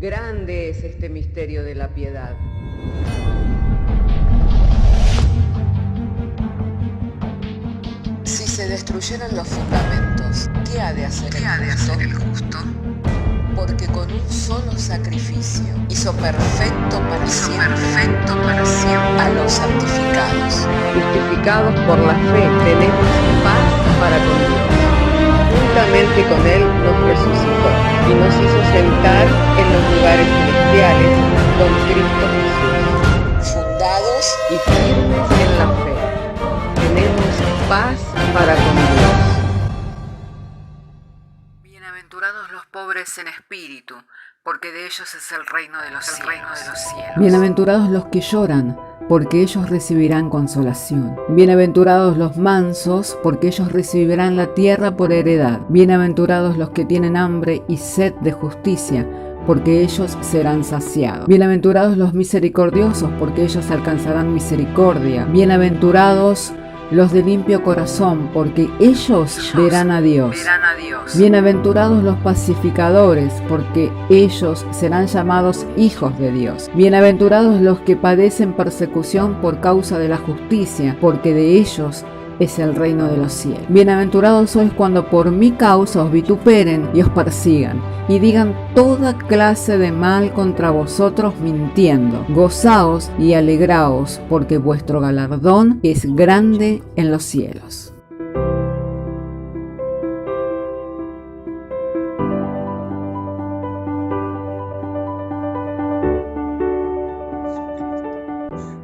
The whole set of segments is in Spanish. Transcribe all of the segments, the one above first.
Grande es este misterio de la piedad. Si se destruyeran los fundamentos, ¿qué ha de hacer el justo? Porque con un solo sacrificio hizo perfecto para siempre a los santificados. Justificados por la fe, tenemos paz para con Dios. Juntamente con Él nos resucitó y nos hizo sentar en los lugares celestiales con Cristo Jesús. Fundados y firmes en la fe, tenemos paz para con Dios. Bienaventurados los pobres en espíritu, porque de ellos es el reino de los cielos. Bienaventurados los que lloran, porque ellos recibirán consolación. Bienaventurados los mansos, porque ellos recibirán la tierra por heredad. Bienaventurados los que tienen hambre y sed de justicia, porque ellos serán saciados. Bienaventurados los misericordiosos, porque ellos alcanzarán misericordia. Bienaventurados los de limpio corazón, porque ellos verán a Dios. Bienaventurados los pacificadores, porque ellos serán llamados hijos de Dios. Bienaventurados los que padecen persecución por causa de la justicia, porque de ellos es el reino de los cielos. Bienaventurados sois cuando por mi causa os vituperen y os persigan, y digan toda clase de mal contra vosotros mintiendo. Gozaos y alegraos, porque vuestro galardón es grande en los cielos.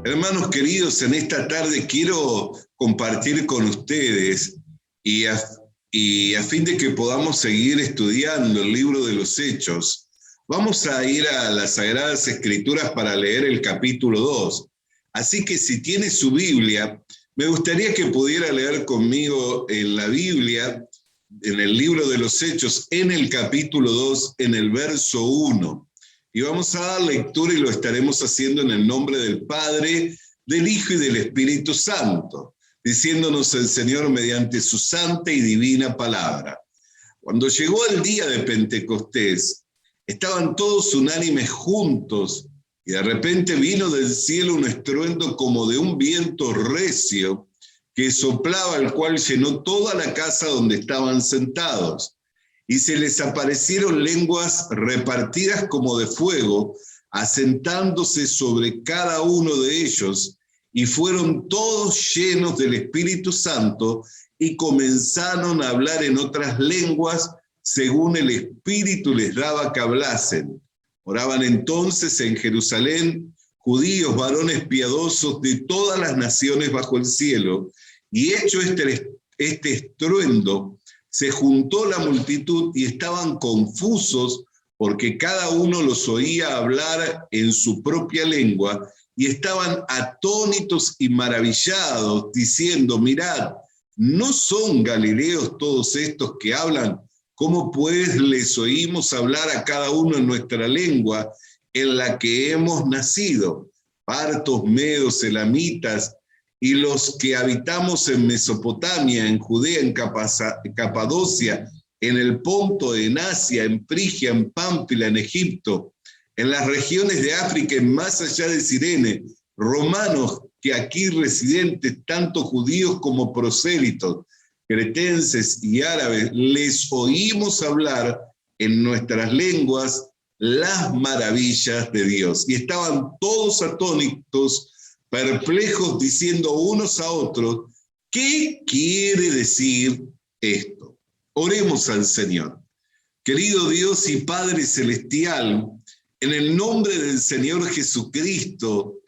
Hermanos queridos, en esta tarde quiero compartir con ustedes y a fin de que podamos seguir estudiando el libro de los Hechos, vamos a ir a las Sagradas Escrituras para leer el capítulo 2. Así que si tiene su Biblia, me gustaría que pudiera leer conmigo en la Biblia, en el libro de los Hechos, en el capítulo 2, en el verso 1. Y vamos a dar lectura y lo estaremos haciendo en el nombre del Padre, del Hijo y del Espíritu Santo, diciéndonos el Señor mediante su santa y divina palabra. Cuando llegó el día de Pentecostés, estaban todos unánimes juntos y de repente vino del cielo un estruendo como de un viento recio que soplaba, el cual llenó toda la casa donde estaban sentados. Y se les aparecieron lenguas repartidas como de fuego, asentándose sobre cada uno de ellos, y fueron todos llenos del Espíritu Santo, y comenzaron a hablar en otras lenguas, según el Espíritu les daba que hablasen. Oraban entonces en Jerusalén judíos, varones piadosos de todas las naciones bajo el cielo, y hecho este estruendo, se juntó la multitud y estaban confusos porque cada uno los oía hablar en su propia lengua y estaban atónitos y maravillados, diciendo: mirad, ¿no son galileos todos estos que hablan? ¿Cómo pues les oímos hablar a cada uno en nuestra lengua en la que hemos nacido? Partos, medos, elamitas, y los que habitamos en Mesopotamia, en Judea, en Capadocia, en el Ponto, en Asia, en Frigia, en Pámpila, en Egipto, en las regiones de África y más allá de Cirene, romanos que aquí residentes, tanto judíos como prosélitos, cretenses y árabes, les oímos hablar en nuestras lenguas las maravillas de Dios. Y estaban todos atónitos, perplejos, diciendo unos a otros: ¿qué quiere decir esto? Oremos al Señor. Querido Dios y Padre Celestial, en el nombre del Señor Jesucristo,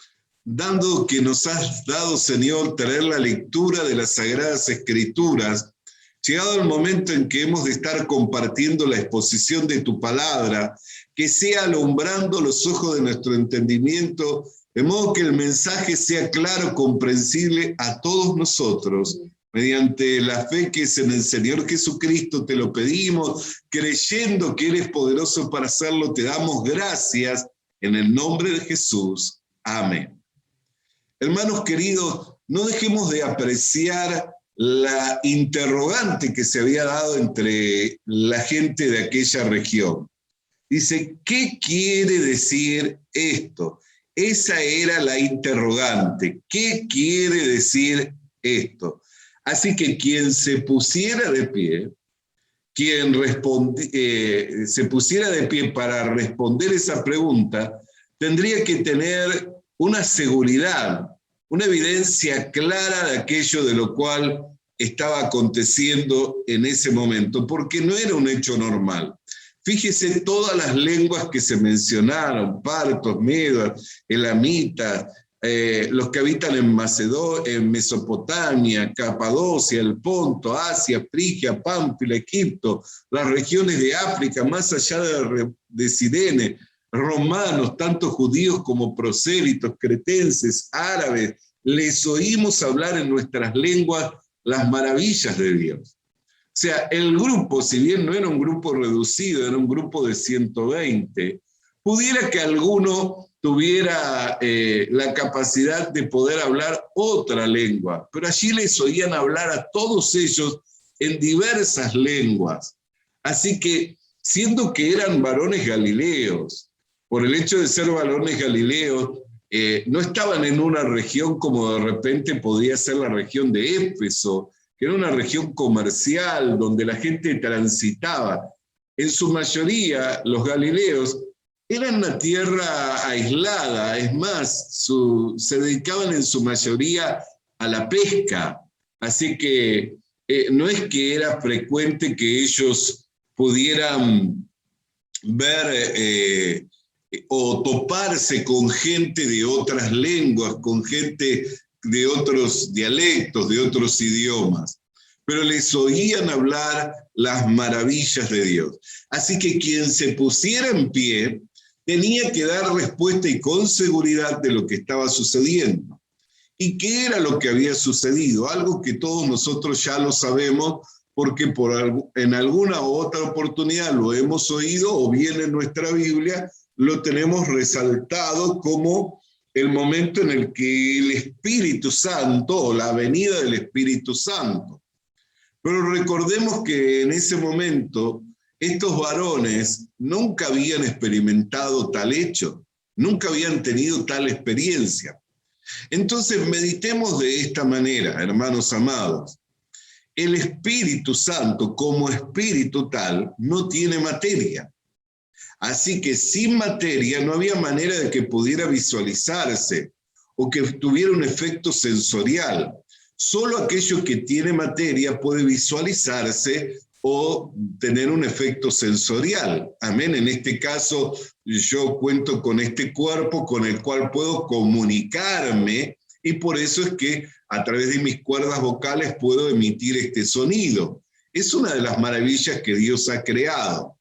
dando que nos has dado, Señor, traer la lectura de las Sagradas Escrituras, llegado el momento en que hemos de estar compartiendo la exposición de tu palabra, que sea alumbrando los ojos de nuestro entendimiento, de modo que el mensaje sea claro, comprensible a todos nosotros. Mediante la fe que es en el Señor Jesucristo te lo pedimos, creyendo que eres poderoso para hacerlo, te damos gracias en el nombre de Jesús. Amén. Hermanos queridos, no dejemos de apreciar la interrogante que se había dado entre la gente de aquella región. Dice, ¿qué quiere decir esto? Esa era la interrogante. ¿Qué quiere decir esto? Así que quien se pusiera de pie, se pusiera de pie para responder esa pregunta, tendría que tener una seguridad, una evidencia clara de aquello de lo cual estaba aconteciendo en ese momento, porque no era un hecho normal. Fíjese todas las lenguas que se mencionaron, partos, medos, elamitas, los que habitan en Mesopotamia, Capadocia, el Ponto, Asia, Frigia, Pámpila, Egipto, las regiones de África, más allá de Cirene, romanos, tanto judíos como prosélitos, cretenses, árabes, les oímos hablar en nuestras lenguas las maravillas de Dios. O sea, el grupo, si bien no era un grupo reducido, era un grupo de 120, pudiera que alguno tuviera la capacidad de poder hablar otra lengua, pero allí les oían hablar a todos ellos en diversas lenguas. Así que, siendo que eran varones galileos, por el hecho de ser varones galileos, no estaban en una región como de repente podía ser la región de Éfeso, que era una región comercial donde la gente transitaba. En su mayoría, los galileos eran una tierra aislada, es más, se dedicaban en su mayoría a la pesca, así que no es que era frecuente que ellos pudieran ver o toparse con gente de otras lenguas, con gente de otros dialectos, de otros idiomas, pero les oían hablar las maravillas de Dios. Así que quien se pusiera en pie tenía que dar respuesta y con seguridad de lo que estaba sucediendo. ¿Y qué era lo que había sucedido? Algo que todos nosotros ya lo sabemos porque en alguna u otra oportunidad lo hemos oído o bien en nuestra Biblia lo tenemos resaltado como el momento en el que el Espíritu Santo o la venida del Espíritu Santo. Pero recordemos que en ese momento estos varones nunca habían experimentado tal hecho, nunca habían tenido tal experiencia. Entonces meditemos de esta manera, hermanos amados. El Espíritu Santo como espíritu tal no tiene materia. Así que sin materia no había manera de que pudiera visualizarse o que tuviera un efecto sensorial. Solo aquello que tiene materia puede visualizarse o tener un efecto sensorial. Amén. En este caso, yo cuento con este cuerpo con el cual puedo comunicarme y por eso es que a través de mis cuerdas vocales puedo emitir este sonido. Es una de las maravillas que Dios ha creado.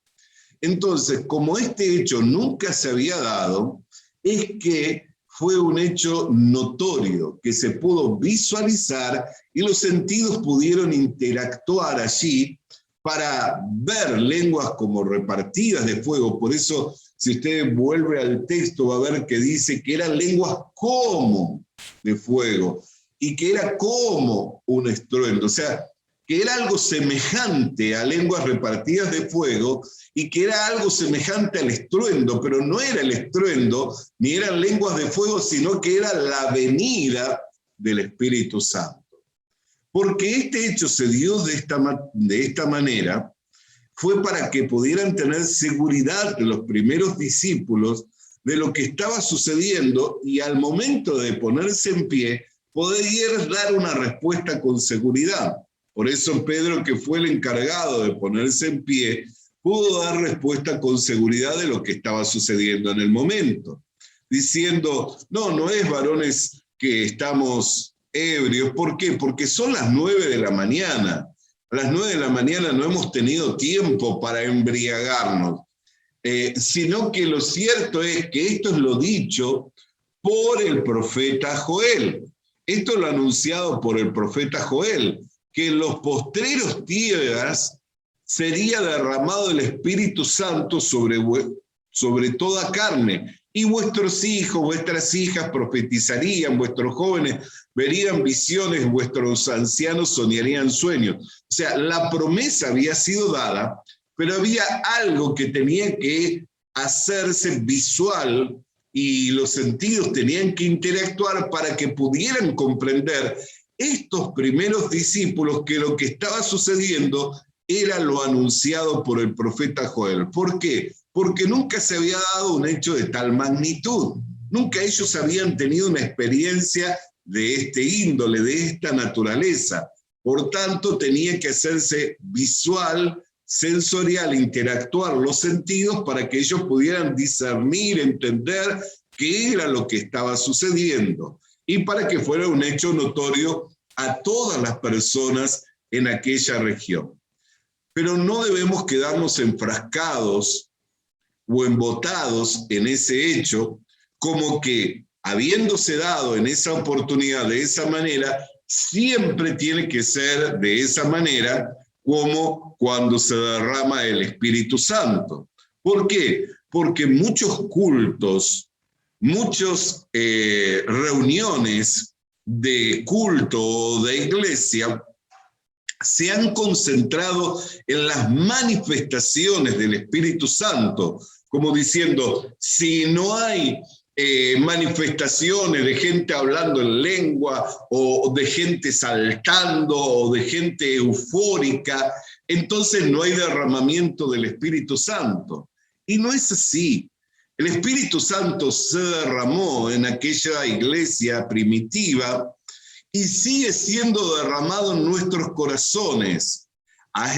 Entonces, como este hecho nunca se había dado, es que fue un hecho notorio, que se pudo visualizar y los sentidos pudieron interactuar allí para ver lenguas como repartidas de fuego. Por eso, si usted vuelve al texto, va a ver que dice que eran lenguas como de fuego y que era como un estruendo. O sea, que era algo semejante a lenguas repartidas de fuego y que era algo semejante al estruendo, pero no era el estruendo, ni eran lenguas de fuego, sino que era la venida del Espíritu Santo. Porque este hecho se dio de esta manera, fue para que pudieran tener seguridad los primeros discípulos de lo que estaba sucediendo y al momento de ponerse en pie, poder dar una respuesta con seguridad. Por eso Pedro, que fue el encargado de ponerse en pie, pudo dar respuesta con seguridad de lo que estaba sucediendo en el momento, diciendo, no es varones que estamos ebrios. ¿Por qué? Porque son las 9 de la mañana. A las 9 de la mañana no hemos tenido tiempo para embriagarnos, sino que lo cierto es que esto es lo dicho por el profeta Joel. Esto lo ha anunciado por el profeta Joel, que en los postreros días sería derramado el Espíritu Santo sobre toda carne, y vuestros hijos, vuestras hijas profetizarían, vuestros jóvenes verían visiones, vuestros ancianos soñarían sueños. O sea, la promesa había sido dada, pero había algo que tenía que hacerse visual y los sentidos tenían que interactuar para que pudieran comprender estos primeros discípulos que lo que estaba sucediendo era lo anunciado por el profeta Joel. ¿Por qué? Porque nunca se había dado un hecho de tal magnitud. Nunca ellos habían tenido una experiencia de este índole, de esta naturaleza. Por tanto, tenía que hacerse visual, sensorial, interactuar los sentidos para que ellos pudieran discernir, entender qué era lo que estaba sucediendo y para que fuera un hecho notorio a todas las personas en aquella región. Pero no debemos quedarnos enfrascados o embotados en ese hecho, como que habiéndose dado en esa oportunidad de esa manera, siempre tiene que ser de esa manera, como cuando se derrama el Espíritu Santo. ¿Por qué? Porque muchos cultos, muchas reuniones de culto o de iglesia se han concentrado en las manifestaciones del Espíritu Santo, como diciendo, si no hay manifestaciones de gente hablando en lengua o de gente saltando o de gente eufórica, entonces no hay derramamiento del Espíritu Santo. Y no es así. El Espíritu Santo se derramó en aquella iglesia primitiva y sigue siendo derramado en nuestros corazones.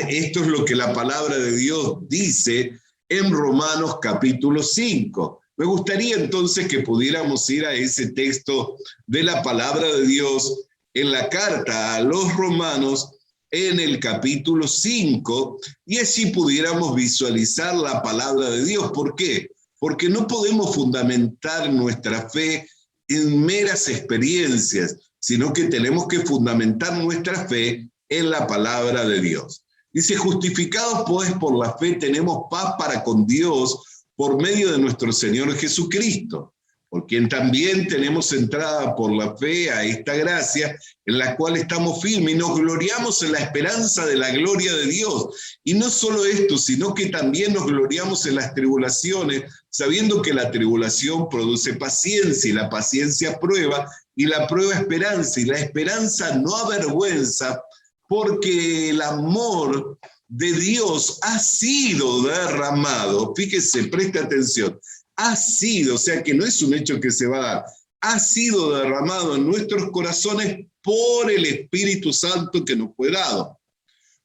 Esto es lo que la palabra de Dios dice en Romanos capítulo 5. Me gustaría entonces que pudiéramos ir a ese texto de la palabra de Dios en la carta a los Romanos en el capítulo 5 y así pudiéramos visualizar la palabra de Dios. ¿Por qué? Porque no podemos fundamentar nuestra fe en meras experiencias, sino que tenemos que fundamentar nuestra fe en la palabra de Dios. Dice, justificados pues por la fe tenemos paz para con Dios por medio de nuestro Señor Jesucristo, por quien también tenemos entrada por la fe a esta gracia en la cual estamos firmes y nos gloriamos en la esperanza de la gloria de Dios. Y no solo esto, sino que también nos gloriamos en las tribulaciones, sabiendo que la tribulación produce paciencia y la paciencia prueba y la prueba esperanza y la esperanza no avergüenza, porque el amor de Dios ha sido derramado. Fíjese, preste atención. Ha sido, o sea que no es un hecho que se va a dar, ha sido derramado en nuestros corazones por el Espíritu Santo que nos fue dado.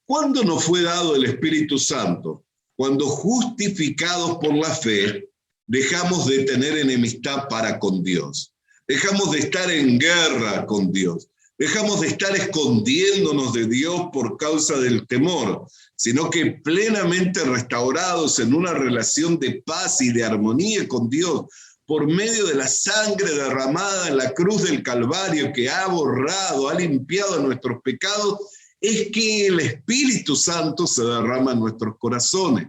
¿Cuándo nos fue dado el Espíritu Santo? Cuando justificados por la fe, dejamos de tener enemistad para con Dios. Dejamos de estar en guerra con Dios. Dejamos de estar escondiéndonos de Dios por causa del temor, sino que plenamente restaurados en una relación de paz y de armonía con Dios, por medio de la sangre derramada en la cruz del Calvario que ha borrado, ha limpiado nuestros pecados, es que el Espíritu Santo se derrama en nuestros corazones.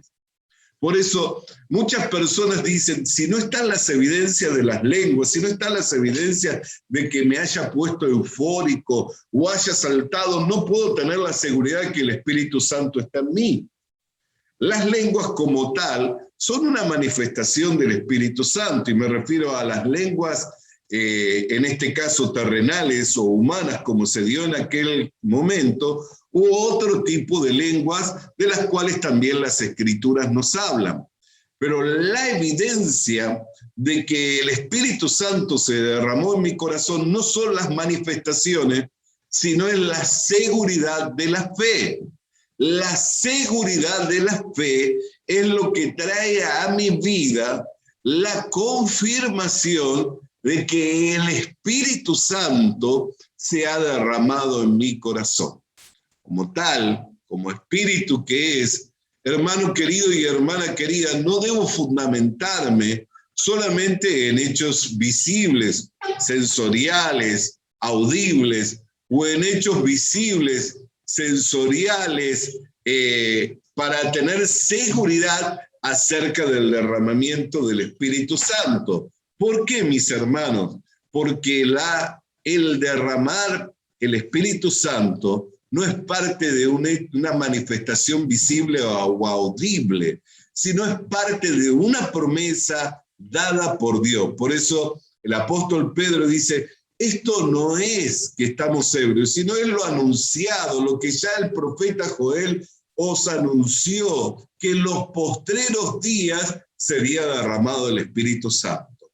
Por eso muchas personas dicen, si no están las evidencias de las lenguas, si no están las evidencias de que me haya puesto eufórico o haya saltado, no puedo tener la seguridad que el Espíritu Santo está en mí. Las lenguas como tal son una manifestación del Espíritu Santo, y me refiero a las lenguas, en este caso terrenales o humanas, como se dio en aquel momento, u otro tipo de lenguas de las cuales también las Escrituras nos hablan. Pero la evidencia de que el Espíritu Santo se derramó en mi corazón no son las manifestaciones, sino es la seguridad de la fe. La seguridad de la fe es lo que trae a mi vida la confirmación de que el Espíritu Santo se ha derramado en mi corazón. Como tal, como espíritu que es, hermano querido y hermana querida, no debo fundamentarme solamente en hechos visibles, sensoriales, audibles, o en hechos visibles, sensoriales, para tener seguridad acerca del derramamiento del Espíritu Santo. ¿Por qué, mis hermanos? Porque el derramar el Espíritu Santo no es parte de una manifestación visible o audible, sino es parte de una promesa dada por Dios. Por eso el apóstol Pedro dice, esto no es que estamos ebrios, sino es lo anunciado, lo que ya el profeta Joel os anunció, que en los postreros días sería derramado el Espíritu Santo.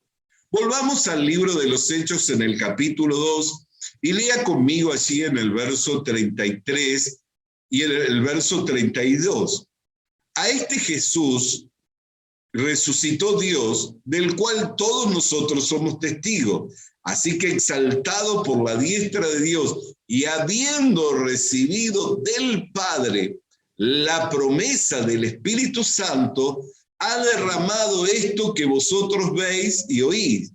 Volvamos al libro de los Hechos en el capítulo 2 y lea conmigo allí en el verso 33 y en el verso 32. A este Jesús resucitó Dios, del cual todos nosotros somos testigos. Así que exaltado por la diestra de Dios y habiendo recibido del Padre la promesa del Espíritu Santo, ha derramado esto que vosotros veis y oís.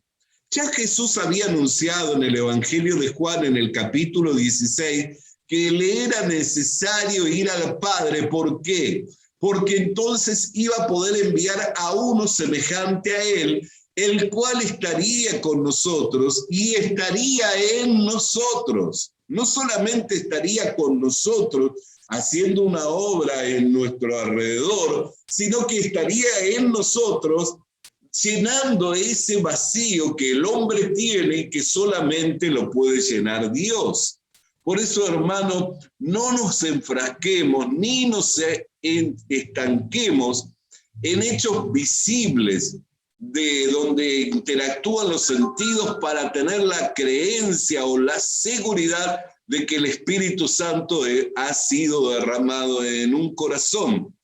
Ya Jesús había anunciado en el Evangelio de Juan, en el capítulo 16, que le era necesario ir al Padre. ¿Por qué? Porque entonces iba a poder enviar a uno semejante a él, el cual estaría con nosotros y estaría en nosotros. No solamente estaría con nosotros haciendo una obra en nuestro alrededor, sino que estaría en nosotros llenando ese vacío que el hombre tiene y que solamente lo puede llenar Dios. Por eso, hermano, no nos enfrasquemos ni nos estanquemos en hechos visibles de donde interactúan los sentidos para tener la creencia o la seguridad de que el Espíritu Santo ha sido derramado en un corazón.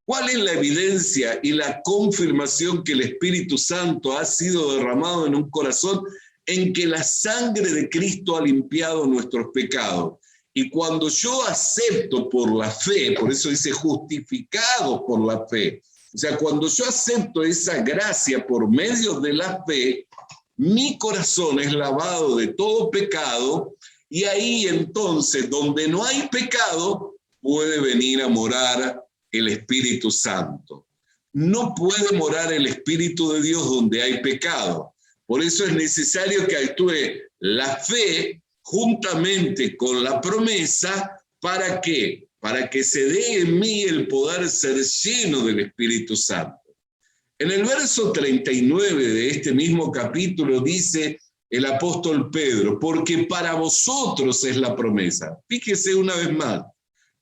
¿Cuál es la evidencia y la confirmación que el Espíritu Santo ha sido derramado en un corazón? En que la sangre de Cristo ha limpiado nuestros pecados. Y cuando yo acepto por la fe, por eso dice justificado por la fe, o sea, cuando yo acepto esa gracia por medio de la fe, mi corazón es lavado de todo pecado, y ahí entonces, donde no hay pecado, puede venir a morar el Espíritu Santo. No puede morar el Espíritu de Dios donde hay pecado. Por eso es necesario que actúe la fe juntamente con la promesa. ¿Para qué? Para que se dé en mí el poder ser lleno del Espíritu Santo. En el verso 39 de este mismo capítulo dice el apóstol Pedro, porque para vosotros es la promesa. Fíjese una vez más,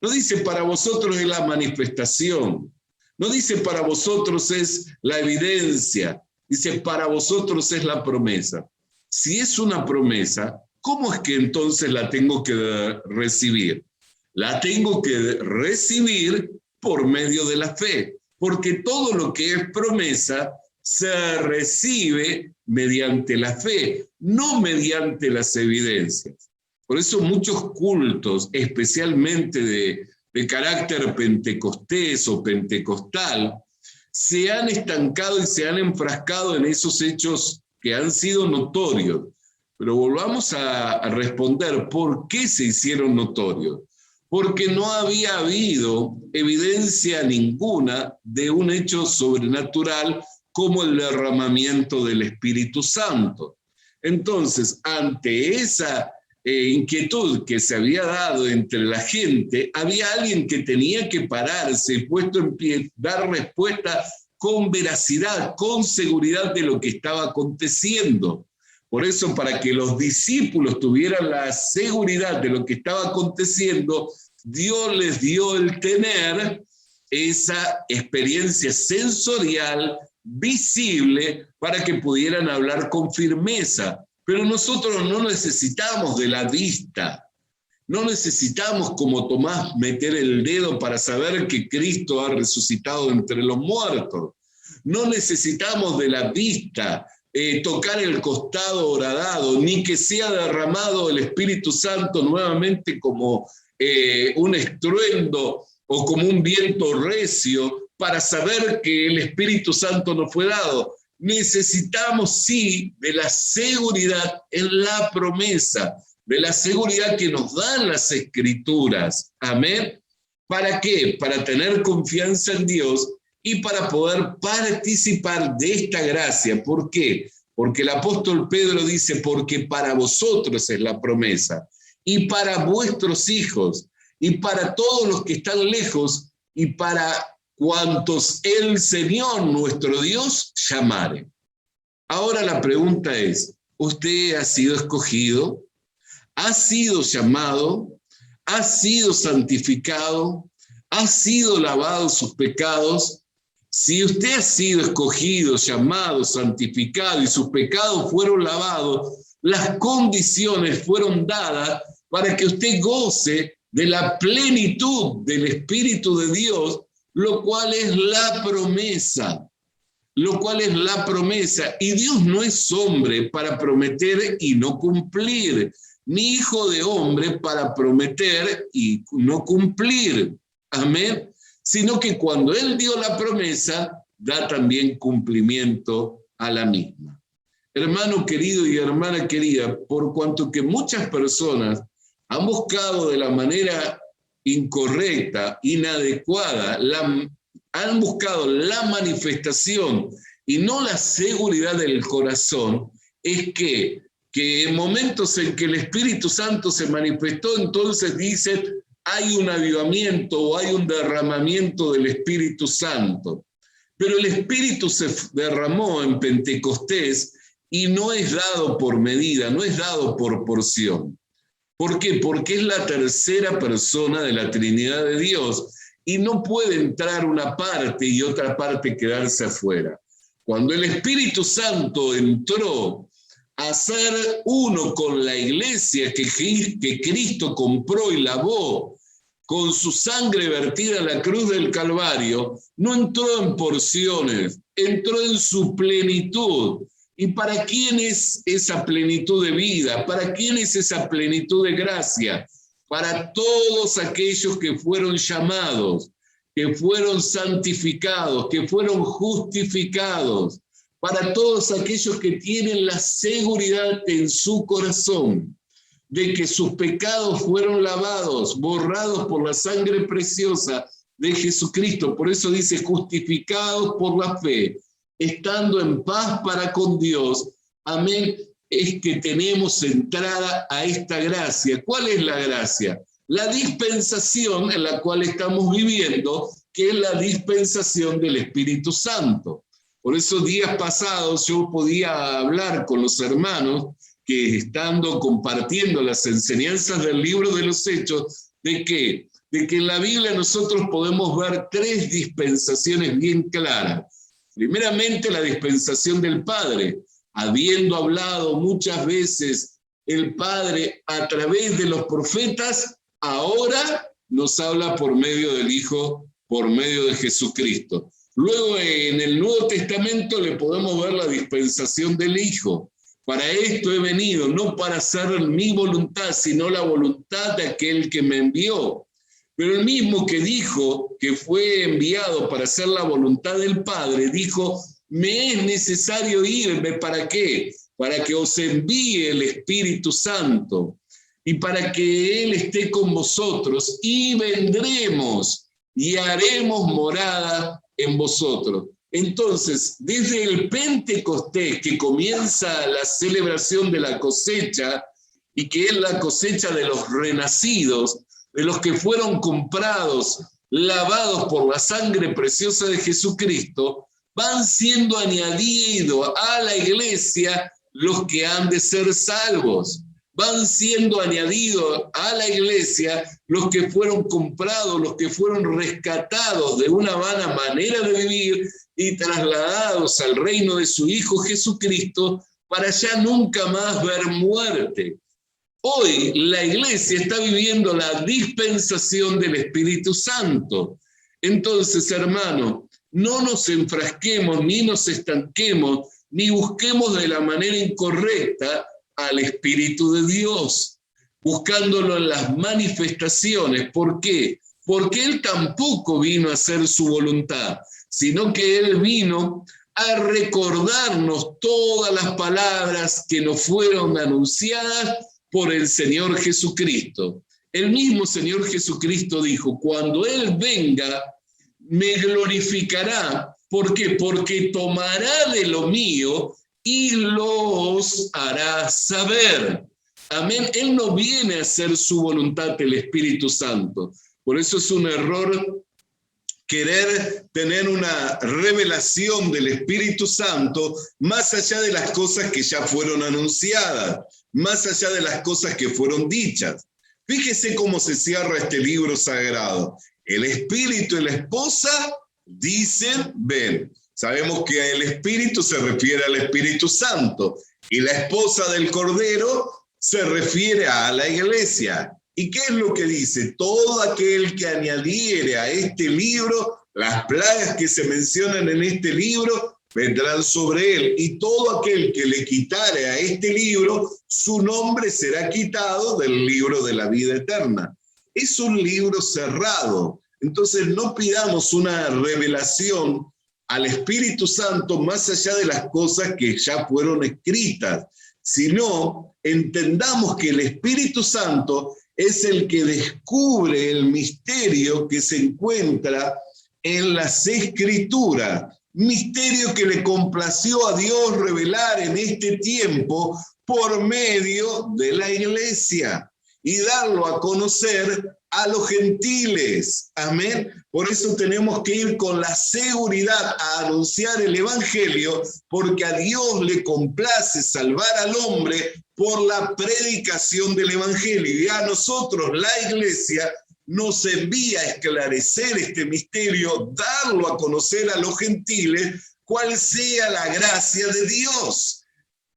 no dice para vosotros es la manifestación, no dice para vosotros es la evidencia, dice para vosotros es la promesa. Si es una promesa, ¿cómo es que entonces la tengo que recibir? La tengo que recibir por medio de la fe, porque todo lo que es promesa se recibe mediante la fe, no mediante las evidencias. Por eso muchos cultos, especialmente de carácter pentecostés o pentecostal, se han estancado y se han enfrascado en esos hechos que han sido notorios. Pero volvamos a responder por qué se hicieron notorios. Porque no había habido evidencia ninguna de un hecho sobrenatural como el derramamiento del Espíritu Santo. Entonces, ante esa inquietud que se había dado entre la gente, había alguien que tenía que pararse y puesto en pie, dar respuesta con veracidad, con seguridad de lo que estaba aconteciendo. Por eso, para que los discípulos tuvieran la seguridad de lo que estaba aconteciendo, Dios les dio el tener esa experiencia sensorial, visible, para que pudieran hablar con firmeza. Pero nosotros no necesitamos de la vista, no necesitamos como Tomás meter el dedo para saber que Cristo ha resucitado entre los muertos. No necesitamos de la vista, tocar el costado horadado, ni que sea derramado el Espíritu Santo nuevamente como un estruendo o como un viento recio para saber que el Espíritu Santo nos fue dado. Necesitamos, sí, de la seguridad en la promesa, de la seguridad que nos dan las Escrituras. Amén. ¿Para qué? Para tener confianza en Dios y para poder participar de esta gracia. ¿Por qué? Porque el apóstol Pedro dice, porque para vosotros es la promesa, y para vuestros hijos, y para todos los que están lejos, y para cuantos el Señor nuestro Dios llamare. Ahora la pregunta es, ¿usted ha sido escogido? ¿Ha sido llamado? ¿Ha sido santificado? ¿Ha sido lavado sus pecados? Si usted ha sido escogido, llamado, santificado y sus pecados fueron lavados, las condiciones fueron dadas para que usted goce de la plenitud del Espíritu de Dios, lo cual es la promesa. Lo cual es la promesa. Y Dios no es hombre para prometer y no cumplir, ni hijo de hombre para prometer y no cumplir. Amén. Sino que cuando Él dio la promesa, da también cumplimiento a la misma. Hermano querido y hermana querida, por cuanto que muchas personas han buscado de la manera incorrecta, inadecuada, han buscado la manifestación y no la seguridad del corazón, es que en momentos en que el Espíritu Santo se manifestó, entonces dicen, hay un avivamiento o hay un derramamiento del Espíritu Santo. Pero el Espíritu se derramó en Pentecostés y no es dado por medida, no es dado por porción. ¿Por qué? Porque es la tercera persona de la Trinidad de Dios y no puede entrar una parte y otra parte quedarse afuera. Cuando el Espíritu Santo entró a ser uno con la iglesia que Cristo compró y lavó con su sangre vertida en la cruz del Calvario, no entró en porciones, entró en su plenitud. ¿Y para quién es esa plenitud de vida? ¿Para quién es esa plenitud de gracia? Para todos aquellos que fueron llamados, que fueron santificados, que fueron justificados, para todos aquellos que tienen la seguridad en su corazón de que sus pecados fueron lavados, borrados por la sangre preciosa de Jesucristo. Por eso dice, justificados por la fe, estando en paz para con Dios. Amén. Es que tenemos entrada a esta gracia. ¿Cuál es la gracia? La dispensación en la cual estamos viviendo, que es la dispensación del Espíritu Santo. Por esos días pasados yo podía hablar con los hermanos que estando compartiendo las enseñanzas del libro de los Hechos, ¿de qué? De que en la Biblia nosotros podemos ver tres dispensaciones bien claras. Primeramente, la dispensación del Padre, habiendo hablado muchas veces el Padre a través de los profetas, ahora nos habla por medio del Hijo, por medio de Jesucristo. Luego en el Nuevo Testamento le podemos ver la dispensación del Hijo. Para esto he venido, no para hacer mi voluntad, sino la voluntad de aquel que me envió. Pero el mismo que dijo que fue enviado para hacer la voluntad del Padre, dijo, me es necesario irme, ¿para qué? Para que os envíe el Espíritu Santo y para que Él esté con vosotros y vendremos y haremos morada en vosotros. Entonces, desde el Pentecostés, que comienza la celebración de la cosecha y que es la cosecha de los renacidos, de los que fueron comprados, lavados por la sangre preciosa de Jesucristo, van siendo añadidos a la iglesia los que han de ser salvos. Van siendo añadidos a la iglesia los que fueron comprados, los que fueron rescatados de una vana manera de vivir y trasladados al reino de su Hijo Jesucristo para ya nunca más ver muerte. Hoy la iglesia está viviendo la dispensación del Espíritu Santo. Entonces, hermano, no nos enfrasquemos, ni nos estanquemos, ni busquemos de la manera incorrecta al Espíritu de Dios, buscándolo en las manifestaciones. ¿Por qué? Porque Él tampoco vino a hacer su voluntad, sino que Él vino a recordarnos todas las palabras que nos fueron anunciadas por el Señor Jesucristo. El mismo Señor Jesucristo dijo, cuando Él venga, me glorificará. ¿Por qué? Porque tomará de lo mío y los hará saber. Amén. Él no viene a hacer su voluntad, el Espíritu Santo. Por eso es un error querer tener una revelación del Espíritu Santo más allá de las cosas que ya fueron anunciadas, más allá de las cosas que fueron dichas. Fíjese cómo se cierra este libro sagrado. El Espíritu y la esposa dicen, ven. Sabemos que el Espíritu se refiere al Espíritu Santo y la esposa del Cordero se refiere a la iglesia. ¿Y qué es lo que dice? Todo aquel que añadiere a este libro, las plagas que se mencionan en este libro, vendrán sobre él. Y todo aquel que le quitare a este libro, su nombre será quitado del libro de la vida eterna. Es un libro cerrado. Entonces no pidamos una revelación al Espíritu Santo más allá de las cosas que ya fueron escritas, sino entendamos que el Espíritu Santo es el que descubre el misterio que se encuentra en las Escrituras, misterio que le complació a Dios revelar en este tiempo por medio de la iglesia y darlo a conocer a los gentiles. Amén. Por eso tenemos que ir con la seguridad a anunciar el Evangelio, porque a Dios le complace salvar al hombre por la predicación del Evangelio. Y a nosotros, la iglesia, nos envía a esclarecer este misterio, darlo a conocer a los gentiles, cuál sea la gracia de Dios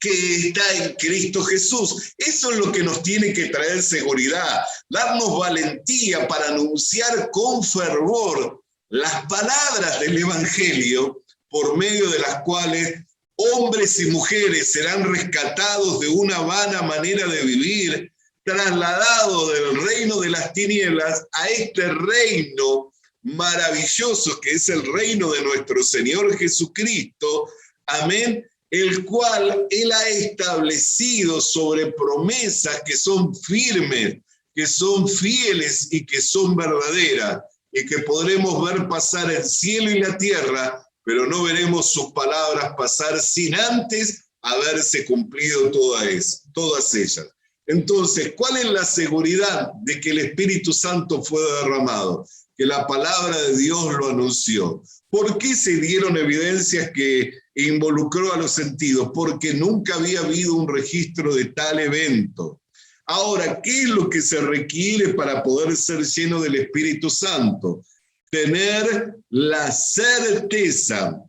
que está en Cristo Jesús. Eso es lo que nos tiene que traer seguridad, darnos valentía para anunciar con fervor las palabras del Evangelio, por medio de las cuales hombres y mujeres serán rescatados de una vana manera de vivir, trasladados del reino de las tinieblas a este reino maravilloso que es el reino de nuestro Señor Jesucristo. Amén. El cual Él ha establecido sobre promesas que son firmes, que son fieles y que son verdaderas, y que podremos ver pasar el cielo y la tierra, pero no veremos sus palabras pasar sin antes haberse cumplido todas ellas. Entonces, ¿cuál es la seguridad de que el Espíritu Santo fue derramado? Que la palabra de Dios lo anunció. ¿Por qué se dieron evidencias que involucró a los sentidos? Porque nunca había habido un registro de tal evento. Ahora, ¿qué es lo que se requiere para poder ser lleno del Espíritu Santo? Tener la certeza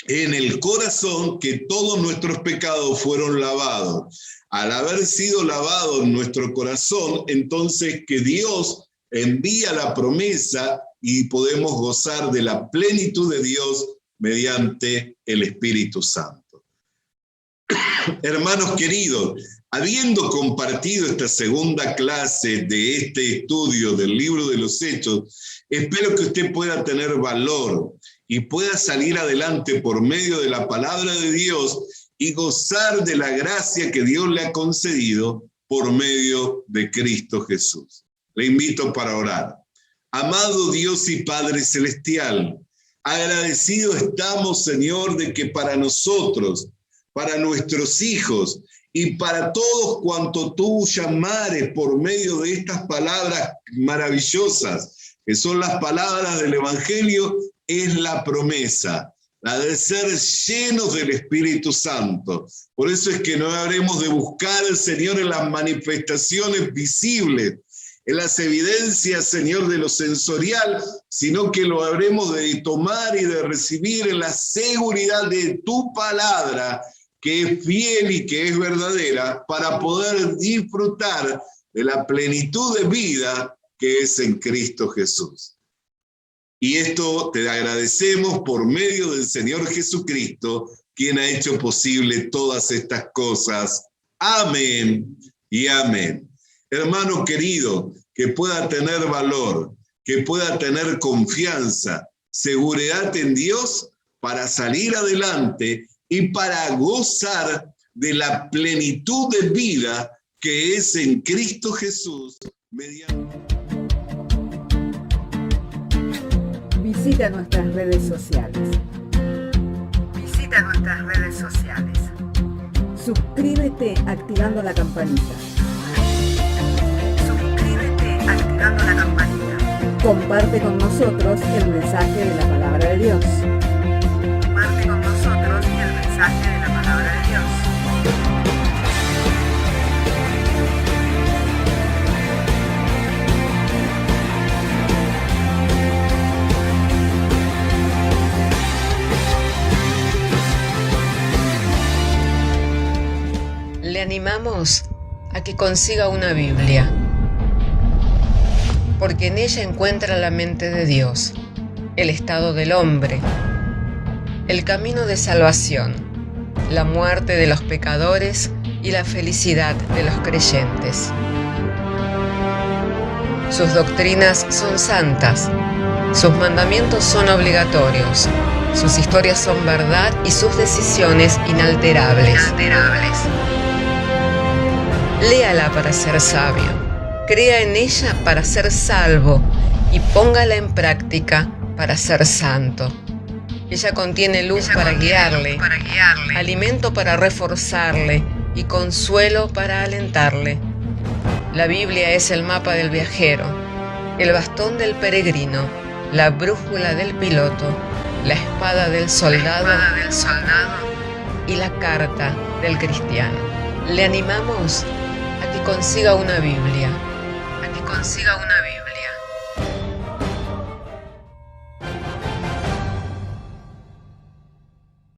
en el corazón que todos nuestros pecados fueron lavados. Al haber sido lavados en nuestro corazón, entonces que Dios envía la promesa y podemos gozar de la plenitud de Dios mediante el Espíritu Santo. Hermanos queridos, habiendo compartido esta segunda clase de este estudio del libro de los Hechos, espero que usted pueda tener valor y pueda salir adelante por medio de la palabra de Dios y gozar de la gracia que Dios le ha concedido por medio de Cristo Jesús. Le invito para orar. Amado Dios y Padre Celestial, agradecidos estamos, Señor, de que para nosotros, para nuestros hijos y para todos cuanto tú llamares por medio de estas palabras maravillosas, que son las palabras del Evangelio, es la promesa, la de ser llenos del Espíritu Santo. Por eso es que no habremos de buscar al Señor en las manifestaciones visibles, en las evidencias, Señor, de lo sensorial, sino que lo habremos de tomar y de recibir en la seguridad de tu palabra, que es fiel y que es verdadera, para poder disfrutar de la plenitud de vida que es en Cristo Jesús. Y esto te agradecemos por medio del Señor Jesucristo, quien ha hecho posible todas estas cosas. Amén y amén. Hermano querido, que pueda tener valor, que pueda tener confianza, seguridad en Dios para salir adelante y para gozar de la plenitud de vida que es en Cristo Jesús mediante... Visita nuestras redes sociales. Visita nuestras redes sociales. Suscríbete activando la campanita. Suscríbete activando la campanita. Comparte con nosotros el mensaje de la palabra de Dios. Comparte con nosotros el mensaje de la palabra de Dios. Le animamos a que consiga una Biblia, porque en ella encuentra la mente de Dios, el estado del hombre, el camino de salvación, la muerte de los pecadores y la felicidad de los creyentes. Sus doctrinas son santas, sus mandamientos son obligatorios, sus historias son verdad y sus decisiones inalterables. Léala para ser sabio, crea en ella para ser salvo y póngala en práctica para ser santo. Ella contiene luz para guiarle, alimento para reforzarle y consuelo para alentarle. La Biblia es el mapa del viajero, el bastón del peregrino, la brújula del piloto, la espada del soldado y la carta del cristiano. Le animamos a que consiga una Biblia,